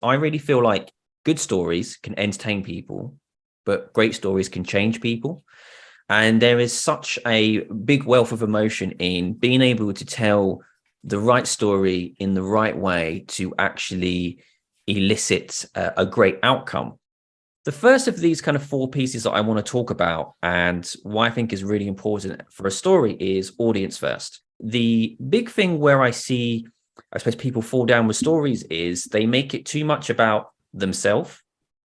I really feel like good stories can entertain people, but great stories can change people. And there is such a big wealth of emotion in being able to tell the right story in the right way to actually elicit a great outcome. The first of these kind of four pieces that I want to talk about and why I think is really important for a story is audience first. The big thing where I suppose people fall down with stories is they make it too much about themselves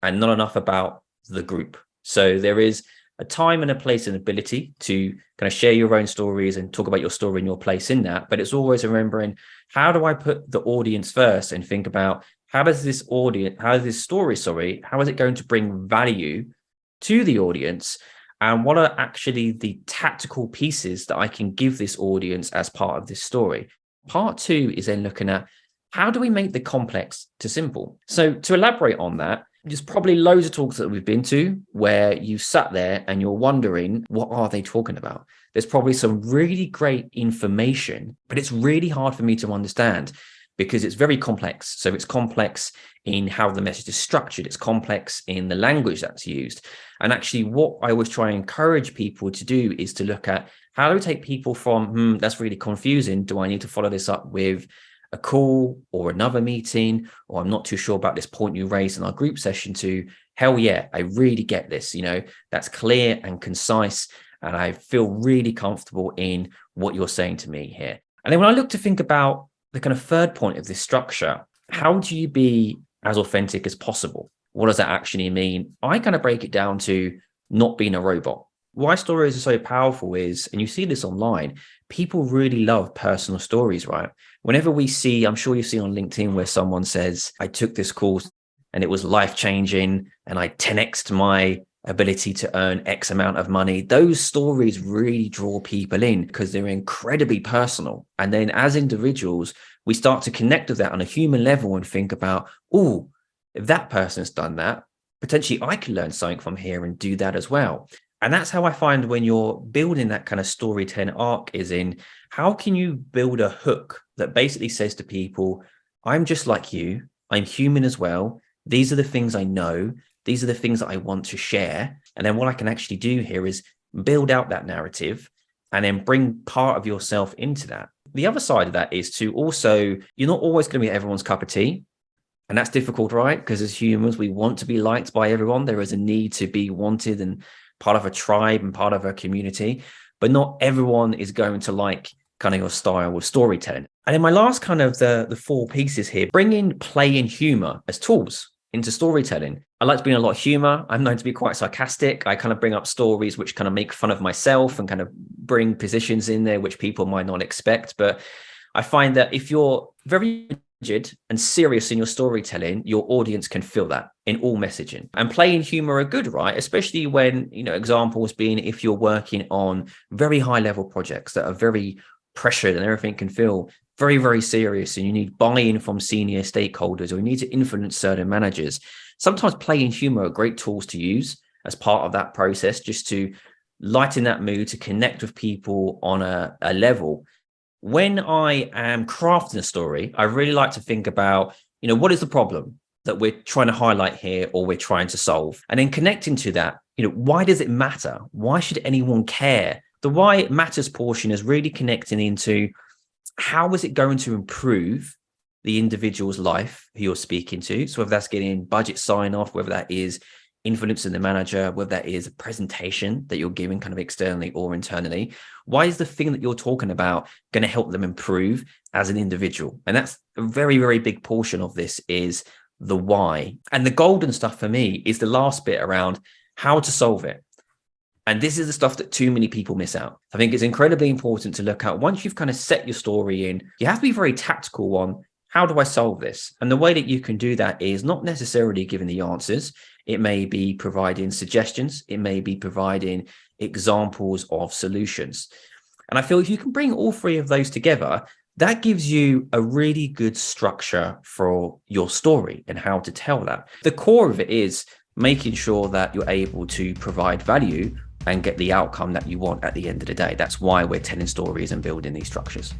and not enough about the group. So there is a time and a place and ability to kind of share your own stories and talk about your story and your place in that. But it's always remembering, how do I put the audience first and think about how is this story, how is it going to bring value to the audience? And what are actually the tactical pieces that I can give this audience as part of this story? Part two is then looking at how do we make the complex to simple? So to elaborate on that, there's probably loads of talks that we've been to where you sat there and you're wondering, what are they talking about? There's probably some really great information, but it's really hard for me to understand because it's very complex. So it's complex in how the message is structured. It's complex in the language that's used. And actually what I always try and encourage people to do is to look at how do we take people from, that's really confusing. Do I need to follow this up with a call or another meeting, or I'm not too sure about this point you raised in our group session, to hell yeah, I really get this, that's clear and concise. And I feel really comfortable in what you're saying to me here. And then when I look to think about the kind of third point of this structure, how do you be as authentic as possible? What does that actually mean? I kind of break it down to not being a robot. Why stories are so powerful is, and you see this online, people really love personal stories, right? Whenever we see, I'm sure you see on LinkedIn where someone says, I took this course and it was life-changing and I 10x'd my ability to earn X amount of money. Those stories really draw people in because they're incredibly personal. And then as individuals, we start to connect with that on a human level and think about, oh, if that person's done that, potentially I can learn something from here and do that as well. And that's how I find when you're building that kind of storytelling arc is in, how can you build a hook that basically says to people, I'm just like you, I'm human as well. These are the things I know. These are the things that I want to share. And then what I can actually do here is build out that narrative and then bring part of yourself into that. The other side of that is to also, you're not always going to be everyone's cup of tea. And that's difficult, right? Because as humans, we want to be liked by everyone. There is a need to be wanted and part of a tribe and part of a community, but not everyone is going to like kind of your style with storytelling. And in my last kind of the four pieces here, bring in play and humor as tools into storytelling. I like to bring a lot of humor. I'm known to be quite sarcastic. I kind of bring up stories which kind of make fun of myself and kind of bring positions in there which people might not expect. But I find that if you're very rigid and serious in your storytelling, your audience can feel that in all messaging. And play and humor are good, right? Especially when, examples being if you're working on very high level projects that are very pressured and everything can feel very, very serious and you need buy-in from senior stakeholders or you need to influence certain managers. Sometimes play and humor are great tools to use as part of that process, just to lighten that mood, to connect with people on a level. When I am crafting a story, I really like to think about, what is the problem that we're trying to highlight here or we're trying to solve? And then connecting to that, why does it matter? Why should anyone care? The why it matters portion is really connecting into how is it going to improve the individual's life who you're speaking to? So whether that's getting budget sign off, whether that is influencing the manager, whether that is a presentation that you're giving kind of externally or internally, why is the thing that you're talking about going to help them improve as an individual? And that's a very, very big portion of this is the why. And the golden stuff for me is the last bit around how to solve it. And this is the stuff that too many people miss out. I think it's incredibly important to look at once you've kind of set your story in, you have to be very tactical on how do I solve this? And the way that you can do that is not necessarily giving the answers. It may be providing suggestions. It may be providing examples of solutions. And I feel if you can bring all three of those together, that gives you a really good structure for your story and how to tell that. The core of it is making sure that you're able to provide value and get the outcome that you want at the end of the day. That's why we're telling stories and building these structures.